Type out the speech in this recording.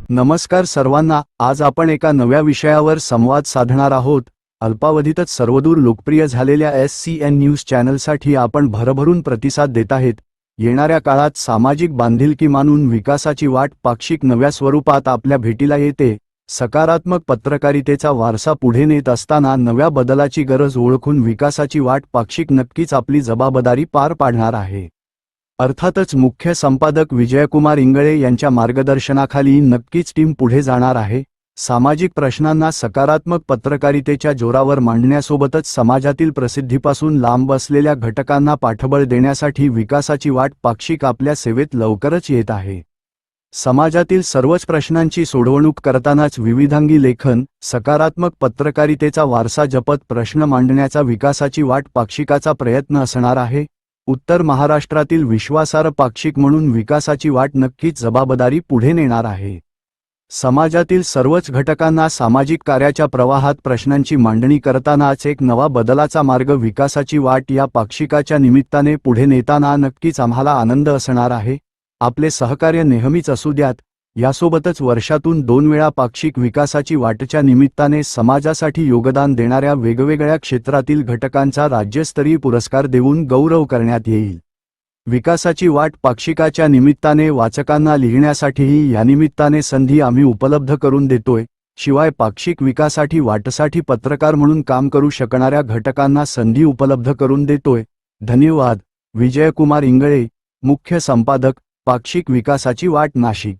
नमस्कार सर्वांना। आज आपण एका नव्या विषयावर संवाद साधणार आहोत। अल्पावधीतच सर्वदूर लोकप्रिय झालेल्या SCN न्यूज चॅनलसाठी आपण भरभरून प्रतिसाद देत आहेत। येणाऱ्या काळात सामाजिक बांधिलकी मानून विकासाची वाट पाक्षिक नव्या स्वरूपात आपल्या भेटीला येते। सकारात्मक पत्रकारितेचा वारसा पुढे नेत असताना नव्या बदलाची गरज ओळखून विकासाची वाट पाक्षिक नक्कीच आपली जबाबदारी पार पाडणार आहे। अर्थातच मुख्य संपादक विजयकुमार इंगळे यांच्या मार्गदर्शनाखाली नक्कीच टीम पुढे जाणार आहे। सामाजिक प्रश्नांना सकारात्मक पत्रकारितेच्या जोरावर मांडण्यासोबतच समाजातील प्रसिद्धीपासून लांब असलेल्या घटकांना पाठबळ देण्यासाठी विकासाची वाट पाक्षिक आपल्या सेवेत लवकरच येत आहे। समाजातील सर्वच प्रश्नांची सोडवणूक करतानाच विविधांगी लेखन, सकारात्मक पत्रकारितेचा वारसा जपत प्रश्न मांडण्याचा विकासाची वाट पाक्षिकाचा प्रयत्न असणार आहे। उत्तर महाराष्ट्रातील विश्वासार्ह पाक्षिक म्हणून विकासाची वाट नक्कीच जबाबदारी पुढे नेणार आहे। समाजातील सर्वच घटकांना सामाजिक कार्याच्या प्रवाहात प्रश्नांची मांडणी करतानाच एक नवा बदलाचा मार्ग विकासाची वाट या पाक्षिकाच्या निमित्ताने पुढे नेताना नक्कीच आम्हाला आनंद असणार आहे। आपले सहकार्य नेहमीच असू द्यात। यासोबतच वर्षातून 2 वेळा पाक्षिक विकासाची वाटच्या निमित्ताने समाजासाठी योगदान देणाऱ्या वेगवेगळ्या क्षेत्रातील घटकांचा राज्यस्तरीय पुरस्कार देऊन गौरव करण्यात येईल। विकासाची वाट पाक्षिकाच्या निमित्ताने वाचकांना लिहिण्यासाठीही यानिमित्ताने संधी आम्ही उपलब्ध करून देतोय। शिवाय पाक्षिक विकासासाठी वाटसाठी पत्रकार म्हणून काम करू शकणाऱ्या घटकांना संधी उपलब्ध करून देतोय। धन्यवाद। विजयकुमार इंगळे, मुख्य संपादक, पाक्षिक विकासाची वाट, नाशिक।